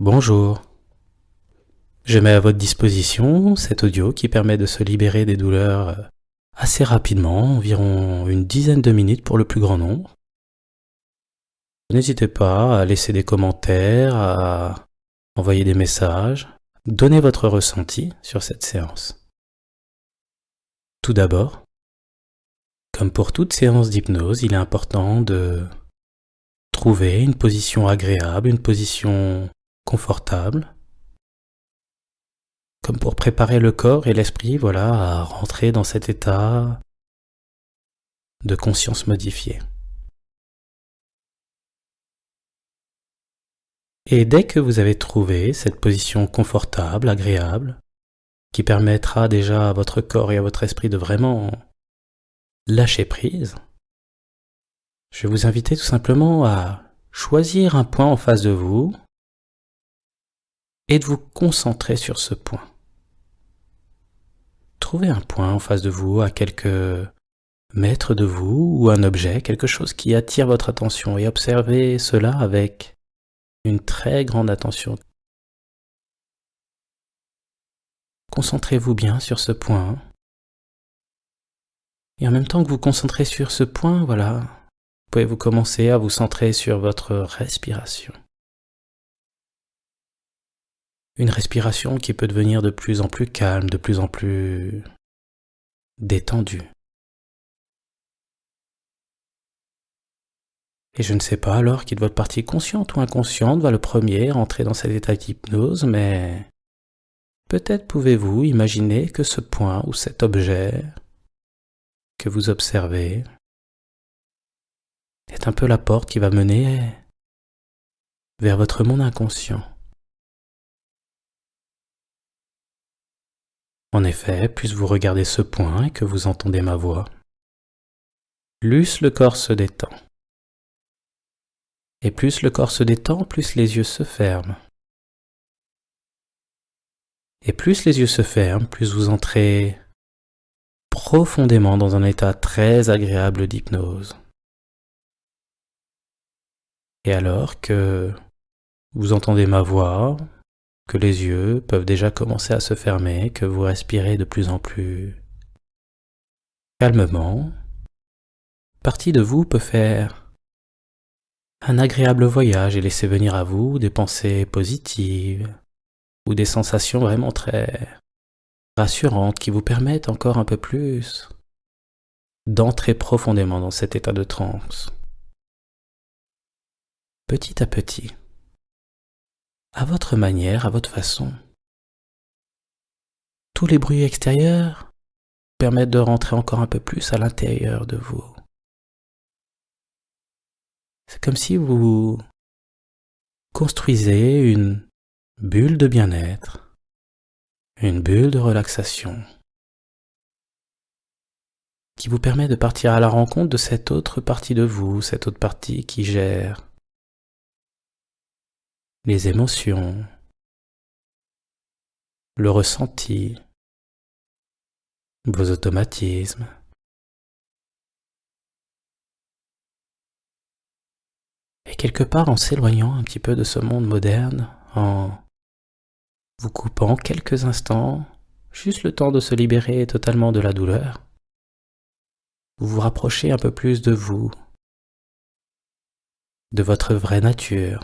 Bonjour, je mets à votre disposition cet audio qui permet de se libérer des douleurs assez rapidement, environ une dizaine de minutes pour le plus grand nombre. N'hésitez pas à laisser des commentaires, à envoyer des messages, donnez votre ressenti sur cette séance. Tout d'abord, comme pour toute séance d'hypnose, il est important de trouver une position agréable, une position confortable, comme pour préparer le corps et l'esprit, voilà, à rentrer dans cet état de conscience modifiée. Et dès que vous avez trouvé cette position confortable, agréable, qui permettra déjà à votre corps et à votre esprit de vraiment lâcher prise, je vais vous inviter tout simplement à choisir un point en face de vous et de vous concentrer sur ce point. Trouvez un point en face de vous, à quelques mètres de vous, ou un objet, quelque chose qui attire votre attention, et observez cela avec une très grande attention. Concentrez-vous bien sur ce point. Et en même temps que vous concentrez sur ce point, voilà, vous pouvez vous commencer à vous centrer sur votre respiration. Une respiration qui peut devenir de plus en plus calme, de plus en plus détendue. Et je ne sais pas alors qui de votre partie consciente ou inconsciente va le premier rentrer dans cet état d'hypnose, mais peut-être pouvez-vous imaginer que ce point ou cet objet que vous observez est un peu la porte qui va mener vers votre monde inconscient. En effet, plus vous regardez ce point et que vous entendez ma voix, plus le corps se détend. Et plus le corps se détend, plus les yeux se ferment. Et plus les yeux se ferment, plus vous entrez profondément dans un état très agréable d'hypnose. Et alors que vous entendez ma voix, que les yeux peuvent déjà commencer à se fermer, que vous respirez de plus en plus calmement, partie de vous peut faire un agréable voyage et laisser venir à vous des pensées positives ou des sensations vraiment très rassurantes qui vous permettent encore un peu plus d'entrer profondément dans cet état de transe. Petit à petit, à votre manière, à votre façon, tous les bruits extérieurs permettent de rentrer encore un peu plus à l'intérieur de vous. C'est comme si vous construisez une bulle de bien-être, une bulle de relaxation, qui vous permet de partir à la rencontre de cette autre partie de vous, cette autre partie qui gère les émotions, le ressenti, vos automatismes. Et quelque part, en s'éloignant un petit peu de ce monde moderne, en vous coupant quelques instants, juste le temps de se libérer totalement de la douleur, vous vous rapprochez un peu plus de vous, de votre vraie nature,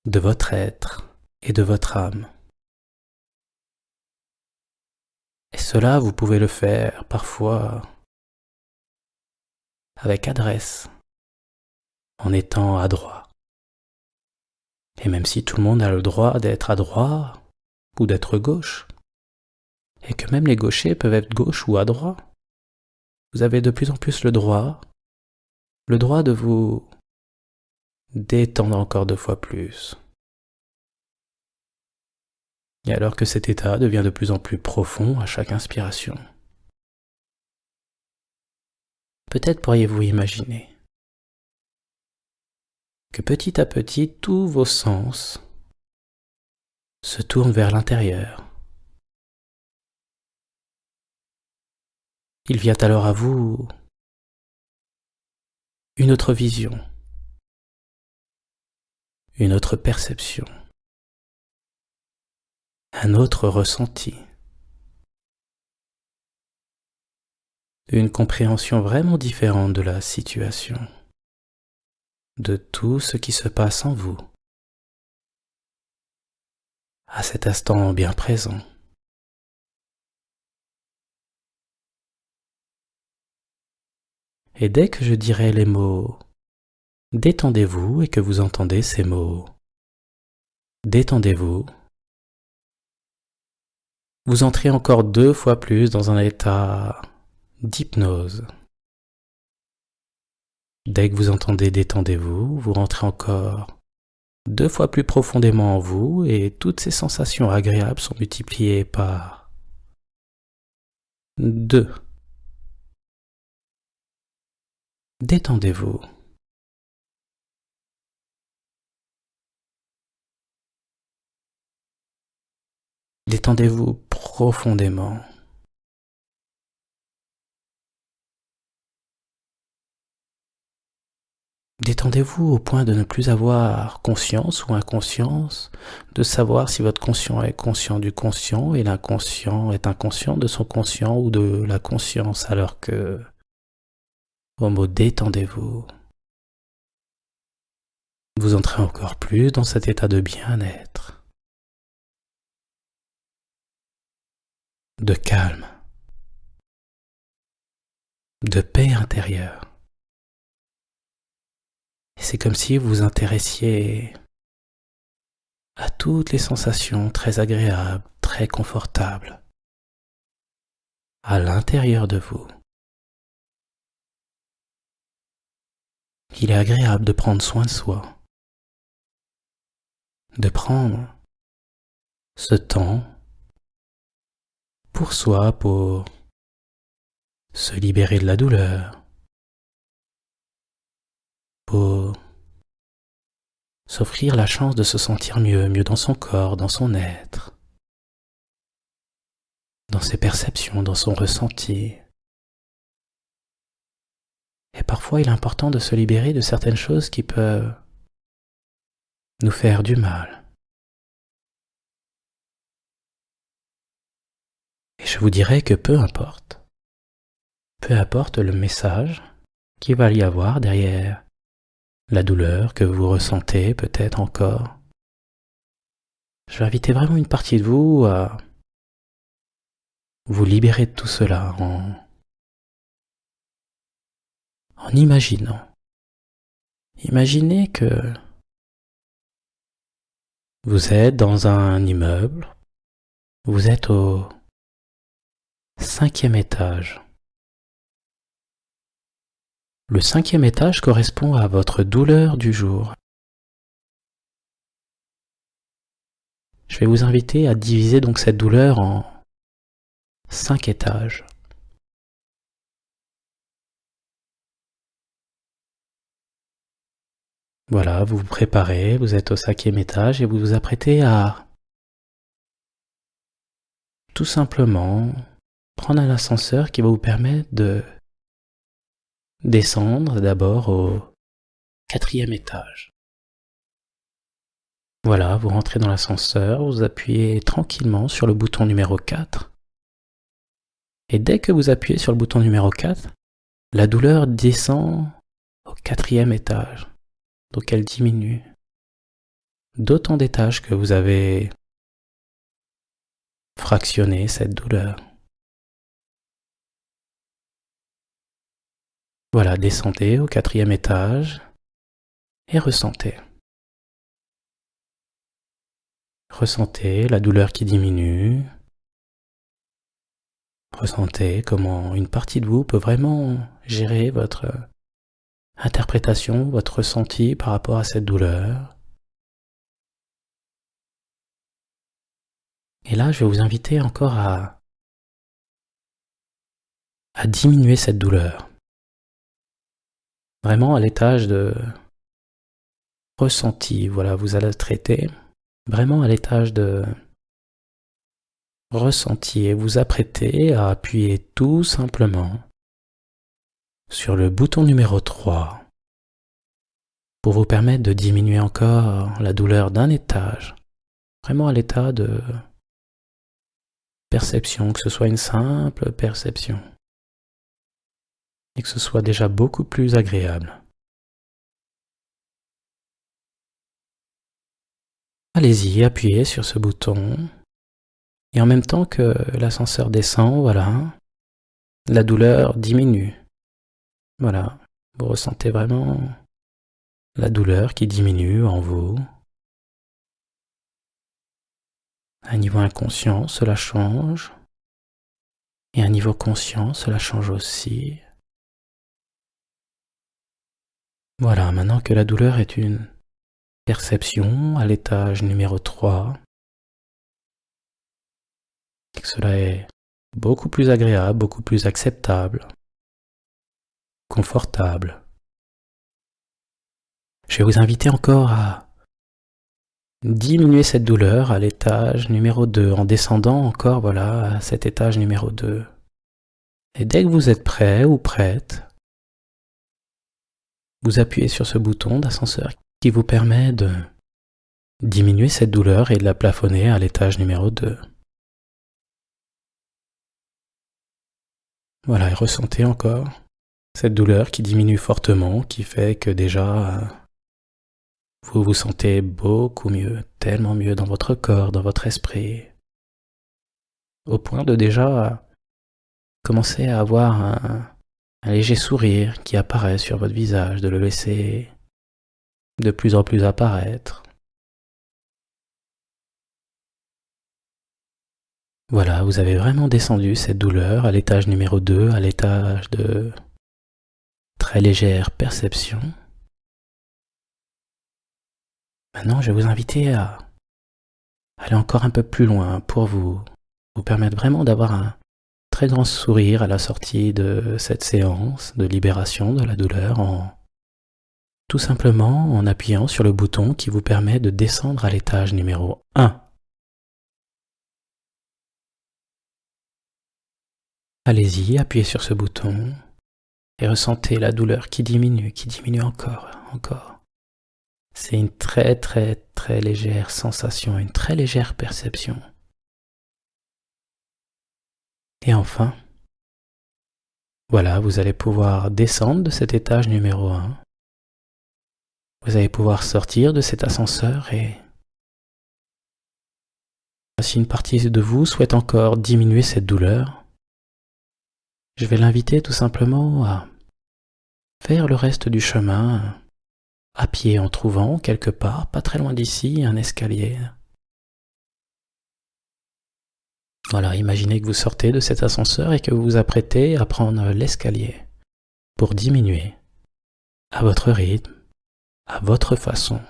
de votre être et de votre âme. Et cela, vous pouvez le faire parfois avec adresse, en étant adroit. Et même si tout le monde a le droit d'être à droite ou d'être gauche, et que même les gauchers peuvent être gauche ou à droite, vous avez de plus en plus le droit de vous détendre encore 2 fois plus. Et alors que cet état devient de plus en plus profond à chaque inspiration, peut-être pourriez-vous imaginer que petit à petit, tous vos sens se tournent vers l'intérieur. Il vient alors à vous une autre vision, une autre perception, un autre ressenti, une compréhension vraiment différente de la situation, de tout ce qui se passe en vous, à cet instant bien présent. Et dès que je dirai les mots « détendez-vous » et que vous entendez ces mots « détendez-vous », vous entrez encore 2 fois plus dans un état d'hypnose. Dès que vous entendez « détendez-vous », vous rentrez encore 2 fois plus profondément en vous et toutes ces sensations agréables sont multipliées par 2. Détendez-vous. Détendez-vous profondément. Détendez-vous au point de ne plus avoir conscience ou inconscience, de savoir si votre conscient est conscient du conscient et l'inconscient est inconscient de son conscient ou de la conscience, alors que, au mot détendez-vous, vous entrez encore plus dans cet état de bien-être, de calme, de paix intérieure. C'est comme si vous vous intéressiez à toutes les sensations très agréables, très confortables, à l'intérieur de vous. Il est agréable de prendre soin de soi, de prendre ce temps pour soi, pour se libérer de la douleur, pour s'offrir la chance de se sentir mieux, mieux dans son corps, dans son être, dans ses perceptions, dans son ressenti. Et parfois, il est important de se libérer de certaines choses qui peuvent nous faire du mal. Et je vous dirais que peu importe le message qu'il va y avoir derrière la douleur que vous ressentez peut-être encore, je vais inviter vraiment une partie de vous à vous libérer de tout cela en imaginant. Imaginez que vous êtes dans un immeuble, vous êtes au 5e étage. Le 5e étage correspond à votre douleur du jour. Je vais vous inviter à diviser donc cette douleur en 5 étages. Voilà, vous vous préparez, vous êtes au 5e étage et vous vous apprêtez à tout simplement prendre un ascenseur qui va vous permettre de descendre d'abord au 4e étage. Voilà, vous rentrez dans l'ascenseur, vous appuyez tranquillement sur le bouton numéro 4. Et dès que vous appuyez sur le bouton numéro 4, la douleur descend au 4e étage. Donc elle diminue d'autant d'étages que vous avez fractionné cette douleur. Voilà, descendez au 4e étage et ressentez. Ressentez la douleur qui diminue. Ressentez comment une partie de vous peut vraiment gérer votre interprétation, votre ressenti par rapport à cette douleur. Et là, je vais vous inviter encore à diminuer cette douleur. Vraiment à l'étage de ressenti. Voilà, vous allez traiter vraiment à l'étage de ressenti et vous apprêtez à appuyer tout simplement sur le bouton numéro 3 pour vous permettre de diminuer encore la douleur d'un étage, vraiment à l'état de perception, que ce soit une simple perception, et que ce soit déjà beaucoup plus agréable. Allez-y, appuyez sur ce bouton, et en même temps que l'ascenseur descend, voilà, la douleur diminue. Voilà, vous ressentez vraiment la douleur qui diminue en vous. À un niveau inconscient, cela change. Et à un niveau conscient, cela change aussi. Voilà, maintenant que la douleur est une perception à l'étage numéro 3, et que cela est beaucoup plus agréable, beaucoup plus acceptable, confortable. Je vais vous inviter encore à diminuer cette douleur à l'étage numéro 2, en descendant encore, voilà, à cet étage numéro 2. Et dès que vous êtes prêt ou prête, vous appuyez sur ce bouton d'ascenseur qui vous permet de diminuer cette douleur et de la plafonner à l'étage numéro 2. Voilà, et ressentez encore cette douleur qui diminue fortement, qui fait que déjà vous vous sentez beaucoup mieux, tellement mieux dans votre corps, dans votre esprit, au point de déjà commencer à avoir un léger sourire qui apparaît sur votre visage, de le laisser de plus en plus apparaître. Voilà, vous avez vraiment descendu cette douleur à l'étage numéro 2, à l'étage de très légère perception. Maintenant, je vais vous inviter à aller encore un peu plus loin pour vous permettre vraiment d'avoir un très grand sourire à la sortie de cette séance de libération de la douleur tout simplement en appuyant sur le bouton qui vous permet de descendre à l'étage numéro 1. Allez-y, appuyez sur ce bouton et ressentez la douleur qui diminue encore. C'est une très légère sensation, une très légère perception. Et enfin, voilà, vous allez pouvoir descendre de cet étage numéro 1. Vous allez pouvoir sortir de cet ascenseur et si une partie de vous souhaite encore diminuer cette douleur, je vais l'inviter tout simplement à faire le reste du chemin à pied en trouvant quelque part, pas très loin d'ici, un escalier. Voilà, imaginez que vous sortez de cet ascenseur et que vous vous apprêtez à prendre l'escalier pour diminuer à votre rythme, à votre façon,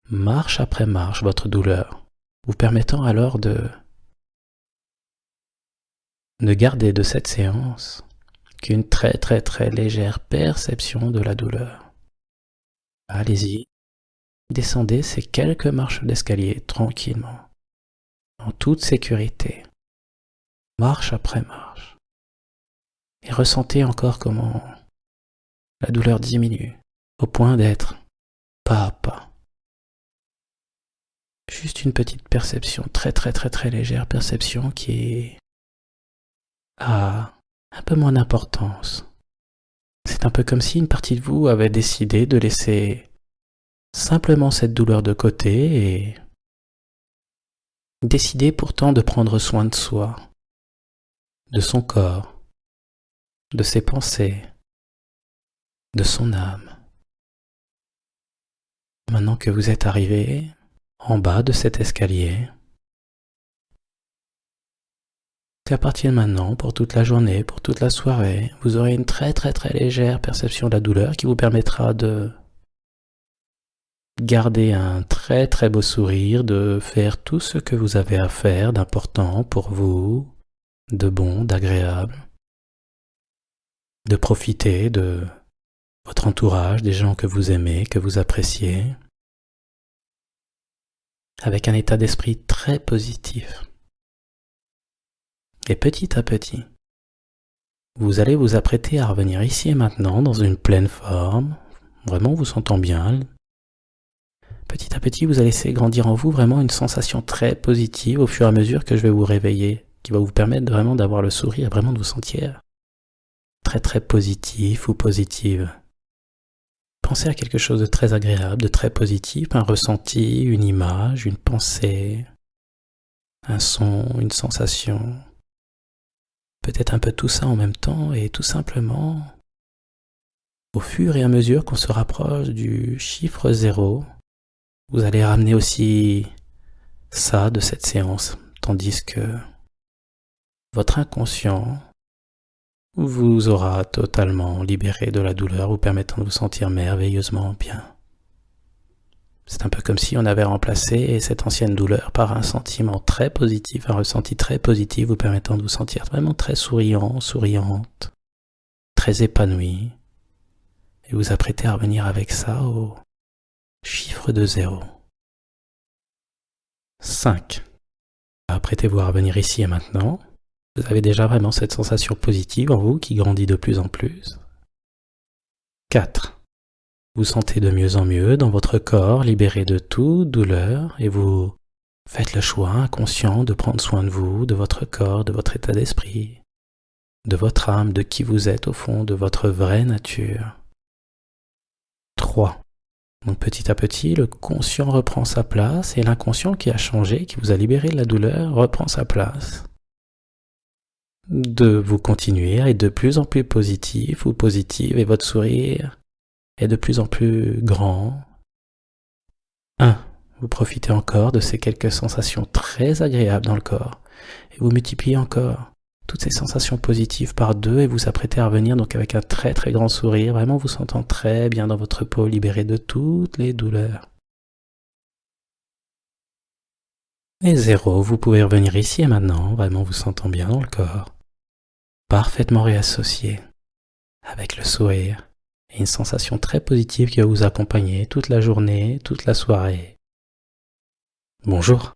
marche après marche, votre douleur, vous permettant alors de garder de cette séance qu'une très légère perception de la douleur. Allez-y, descendez ces quelques marches d'escalier tranquillement, en toute sécurité, marche après marche, et ressentez encore comment la douleur diminue, au point d'être pas à pas. Juste une petite perception, très légère perception qui a un peu moins d'importance. C'est un peu comme si une partie de vous avait décidé de laisser simplement cette douleur de côté et décider pourtant de prendre soin de soi, de son corps, de ses pensées, de son âme. Maintenant que vous êtes arrivé en bas de cet escalier, qu'à partir de maintenant, pour toute la journée, pour toute la soirée, vous aurez une très légère perception de la douleur qui vous permettra de garder un très beau sourire, de faire tout ce que vous avez à faire d'important pour vous, de bon, d'agréable, de profiter de votre entourage, des gens que vous aimez, que vous appréciez, avec un état d'esprit très positif. Et petit à petit, vous allez vous apprêter à revenir ici et maintenant dans une pleine forme. vraiment vous sentant bien. Petit à petit, vous allez laisser grandir en vous vraiment une sensation très positive au fur et à mesure que je vais vous réveiller, qui va vous permettre vraiment d'avoir le sourire, vraiment de vous sentir très très positif ou positive. Pensez à quelque chose de très agréable, de très positif, un ressenti, une image, une pensée, un son, une sensation. Peut-être un peu tout ça en même temps et tout simplement, au fur et à mesure qu'on se rapproche du chiffre 0, vous allez ramener aussi ça de cette séance, tandis que votre inconscient vous aura totalement libéré de la douleur, vous permettant de vous sentir merveilleusement bien. C'est un peu comme si on avait remplacé cette ancienne douleur par un sentiment très positif, un ressenti très positif, vous permettant de vous sentir vraiment très souriant, souriante, très épanoui, et vous apprêtez à revenir avec ça au chiffre de 0. 5. Apprêtez-vous à revenir ici et maintenant. Vous avez déjà vraiment cette sensation positive en vous qui grandit de plus en plus. 4. Vous sentez de mieux en mieux dans votre corps, libéré de toute douleur, et vous faites le choix inconscient de prendre soin de vous, de votre corps, de votre état d'esprit, de votre âme, de qui vous êtes au fond, de votre vraie nature. 3. Donc petit à petit, le conscient reprend sa place et l'inconscient qui a changé, qui vous a libéré de la douleur, reprend sa place. 2. Vous continuez à être de plus en plus positif ou positive et votre sourire est de plus en plus grand. 1. Vous profitez encore de ces quelques sensations très agréables dans le corps et vous multipliez encore toutes ces sensations positives par 2 et vous apprêtez à revenir donc avec un très très grand sourire, vraiment vous sentant très bien dans votre peau, libéré de toutes les douleurs. Et 0, vous pouvez revenir ici et maintenant, vraiment vous sentant bien dans le corps, parfaitement réassocié, avec le sourire et une sensation très positive qui va vous accompagner toute la journée, toute la soirée. Bonjour.